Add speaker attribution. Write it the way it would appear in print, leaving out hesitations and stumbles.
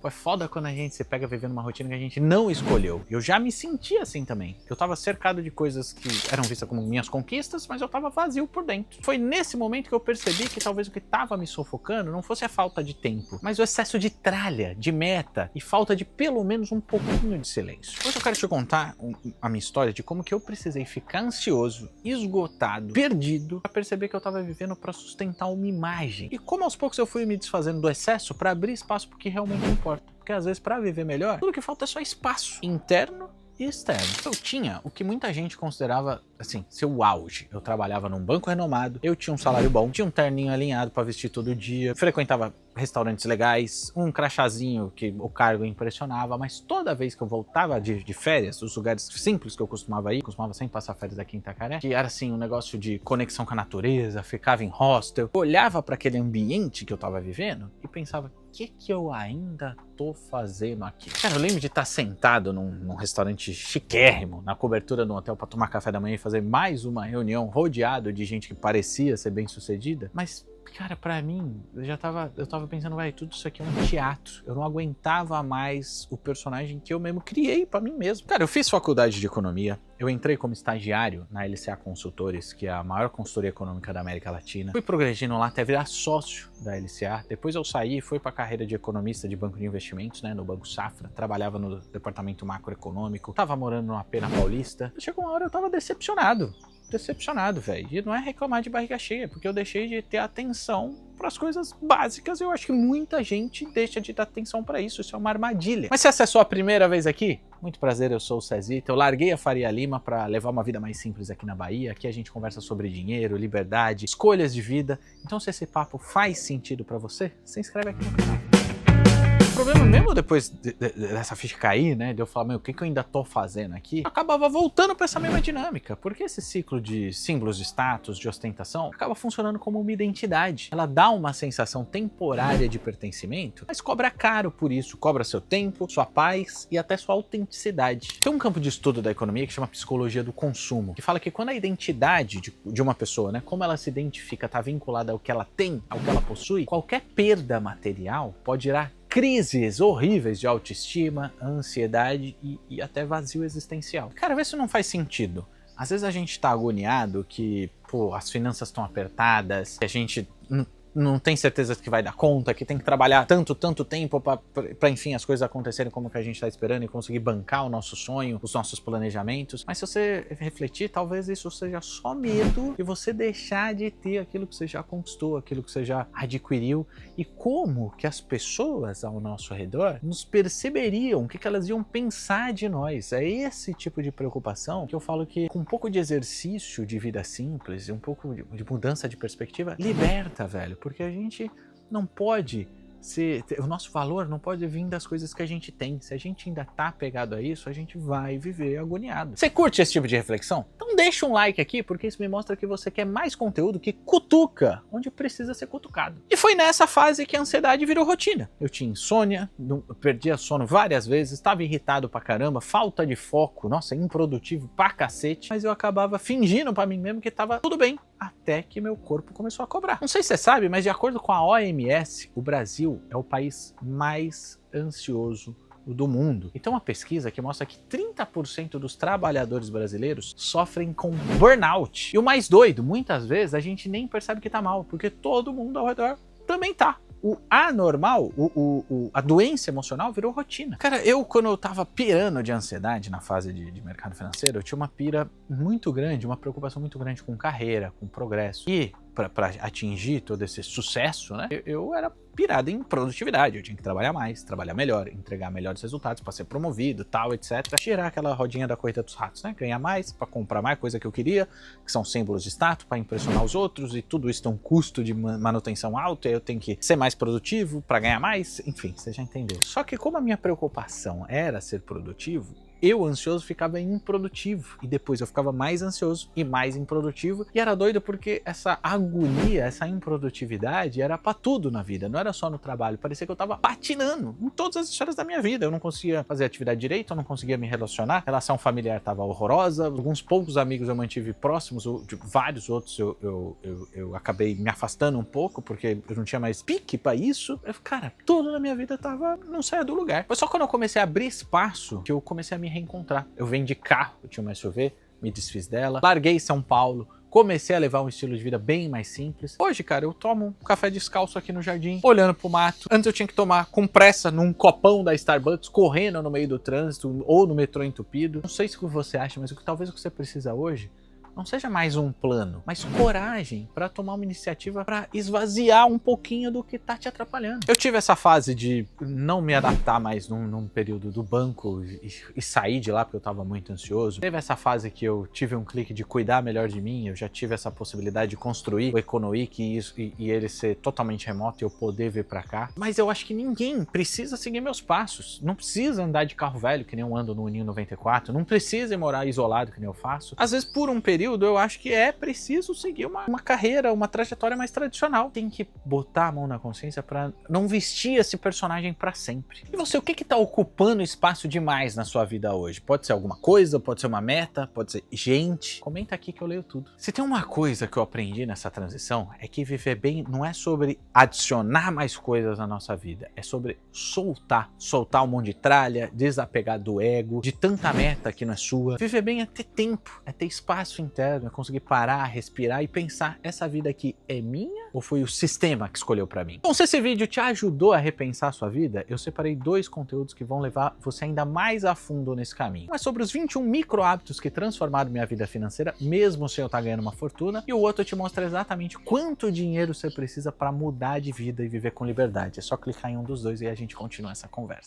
Speaker 1: É foda quando a gente se pega vivendo uma rotina que a gente não escolheu. Eu já me senti assim também. Eu tava cercado de coisas que eram vistas como minhas conquistas, mas eu tava vazio por dentro. Foi nesse momento que eu percebi que talvez o que tava me sufocando não fosse a falta de tempo, mas o excesso de tralha, de meta e falta de pelo menos um pouquinho de silêncio. Hoje eu quero te contar a minha história de como que eu precisei ficar ansioso, esgotado, perdido, pra perceber que eu tava vivendo pra sustentar uma imagem. E como aos poucos eu fui me desfazendo do excesso pra abrir espaço pro que realmente importa. Porque às vezes para viver melhor, tudo que falta é só espaço interno e externo. Eu tinha o que muita gente considerava, assim, seu auge. Eu trabalhava num banco renomado, eu tinha um salário bom, tinha um terninho alinhado para vestir todo dia, frequentava restaurantes legais, um crachazinho que o cargo impressionava, mas toda vez que eu voltava de férias, os lugares simples que eu costumava ir, costumava sempre passar férias aqui em Itacaré, que era assim um negócio de conexão com a natureza, ficava em hostel, eu olhava para aquele ambiente que eu tava vivendo e pensava, o que eu ainda tô fazendo aqui? Cara, eu lembro de estar sentado num restaurante chiquérrimo, na cobertura de um hotel para tomar café da manhã e fazer mais uma reunião rodeado de gente que parecia ser bem sucedida, mas cara, pra mim, eu tava pensando, vai, tudo isso aqui é um teatro. Eu não aguentava mais o personagem que eu mesmo criei pra mim mesmo. Cara, eu fiz faculdade de economia, eu entrei como estagiário na LCA Consultores, que é a maior consultoria econômica da América Latina. Fui progredindo lá até virar sócio da LCA. Depois eu saí e fui pra carreira de economista de banco de investimentos, né, no Banco Safra. Trabalhava no departamento macroeconômico. Tava morando numa Pena Paulista. Chegou uma hora eu tava decepcionado, velho. E não é reclamar de barriga cheia, porque eu deixei de ter atenção para as coisas básicas. Eu acho que muita gente deixa de dar atenção para isso. Isso é uma armadilha. Mas se essa é a sua primeira vez aqui, muito prazer, eu sou o Cezito. Eu larguei a Faria Lima para levar uma vida mais simples aqui na Bahia. Aqui a gente conversa sobre dinheiro, liberdade, escolhas de vida. Então se esse papo faz sentido para você, se inscreve aqui no canal. O problema mesmo depois dessa ficha cair, né, de eu falar, meu, o que eu ainda tô fazendo aqui, eu acabava voltando pra essa mesma dinâmica, porque esse ciclo de símbolos de status, de ostentação, acaba funcionando como uma identidade. Ela dá uma sensação temporária de pertencimento, mas cobra caro por isso, cobra seu tempo, sua paz e até sua autenticidade. Tem um campo de estudo da economia que chama psicologia do consumo, que fala que quando a identidade de uma pessoa, né, como ela se identifica, está vinculada ao que ela tem, ao que ela possui, qualquer perda material pode gerar crises horríveis de autoestima, ansiedade e até vazio existencial. Cara, vê se não faz sentido. Às vezes a gente tá agoniado que, pô, as finanças estão apertadas, que a gente não tem certeza que vai dar conta, que tem que trabalhar tanto tempo para enfim, as coisas acontecerem como que a gente está esperando e conseguir bancar o nosso sonho, os nossos planejamentos. Mas se você refletir, talvez isso seja só medo de você deixar de ter aquilo que você já conquistou, aquilo que você já adquiriu, e como que as pessoas ao nosso redor nos perceberiam, o que elas iam pensar de nós. É esse tipo de preocupação que eu falo que com um pouco de exercício de vida simples e um pouco de mudança de perspectiva, liberta, velho. Porque a gente não pode o nosso valor não pode vir das coisas que a gente tem. Se a gente ainda tá apegado a isso, a gente vai viver agoniado. Você curte esse tipo de reflexão? Então deixa um like aqui, porque isso me mostra que você quer mais conteúdo que cutuca onde precisa ser cutucado. E foi nessa fase que a ansiedade virou rotina. Eu tinha insônia, perdia sono várias vezes, estava irritado pra caramba, falta de foco, nossa, improdutivo pra cacete, mas eu acabava fingindo pra mim mesmo que tava tudo bem, até que meu corpo começou a cobrar. Não sei se você sabe, mas de acordo com a OMS, o Brasil é o país mais ansioso do mundo. E tem uma pesquisa que mostra que 30% dos trabalhadores brasileiros sofrem com burnout. E o mais doido, muitas vezes a gente nem percebe que tá mal, porque todo mundo ao redor também tá. O anormal, a doença emocional virou rotina. Cara, quando eu tava pirando de ansiedade na fase de mercado financeiro, eu tinha uma pira muito grande, uma preocupação muito grande com carreira, com progresso. E para atingir todo esse sucesso, né, eu era pirado em produtividade. Eu tinha que trabalhar mais, trabalhar melhor, entregar melhores resultados para ser promovido, tal, etc. Girar aquela rodinha da corrida dos ratos, né? Ganhar mais para comprar mais coisa que eu queria, que são símbolos de status para impressionar os outros, e tudo isso tem um custo de manutenção alto, e eu tenho que ser mais produtivo para ganhar mais, enfim, você já entendeu. Só que como a minha preocupação era ser produtivo, eu ansioso ficava improdutivo, e depois eu ficava mais ansioso e mais improdutivo, e era doido porque essa agonia, essa improdutividade era pra tudo na vida, não era só no trabalho, parecia que eu tava patinando em todas as esferas da minha vida, eu não conseguia fazer atividade direito, eu não conseguia me relacionar, a relação familiar tava horrorosa, alguns poucos amigos eu mantive próximos, de vários outros eu acabei me afastando um pouco, porque eu não tinha mais pique pra isso. Cara, tudo na minha vida não saia do lugar. Foi só quando eu comecei a abrir espaço que eu comecei a me reencontrar. Eu vendi carro, eu tinha uma SUV, me desfiz dela, larguei São Paulo, comecei a levar um estilo de vida bem mais simples. Hoje, cara, eu tomo um café descalço aqui no jardim, olhando pro mato. Antes eu tinha que tomar com pressa num copão da Starbucks, correndo no meio do trânsito ou no metrô entupido. Não sei se o que você acha, mas talvez o que você precisa hoje não seja mais um plano, mas coragem para tomar uma iniciativa para esvaziar um pouquinho do que tá te atrapalhando. Eu tive essa fase de não me adaptar mais num período do banco e sair de lá porque eu tava muito ansioso. Teve essa fase que eu tive um clique de cuidar melhor de mim, eu já tive essa possibilidade de construir o Econoic e ele ser totalmente remoto e eu poder vir para cá. Mas eu acho que ninguém precisa seguir meus passos. Não precisa andar de carro velho que nem eu ando no Uninho 94, não precisa morar isolado que nem eu faço. Às vezes por um período eu acho que é preciso seguir uma carreira, uma trajetória mais tradicional. Tem que botar a mão na consciência para não vestir esse personagem para sempre. E você, o que tá ocupando espaço demais na sua vida hoje? Pode ser alguma coisa, pode ser uma meta, pode ser gente. Comenta aqui que eu leio tudo. Se tem uma coisa que eu aprendi nessa transição, é que viver bem não é sobre adicionar mais coisas na nossa vida, é sobre soltar um monte de tralha, desapegar do ego, de tanta meta que não é sua. Viver bem é ter tempo, é ter espaço interno, é conseguir parar, respirar e pensar, essa vida aqui é minha ou foi o sistema que escolheu pra mim? Então, se esse vídeo te ajudou a repensar a sua vida, eu separei 2 conteúdos que vão levar você ainda mais a fundo nesse caminho. Um é sobre os 21 micro hábitos que transformaram minha vida financeira, mesmo sem eu estar ganhando uma fortuna, e o outro te mostra exatamente quanto dinheiro você precisa para mudar de vida e viver com liberdade. É só clicar em um dos dois e a gente continua essa conversa.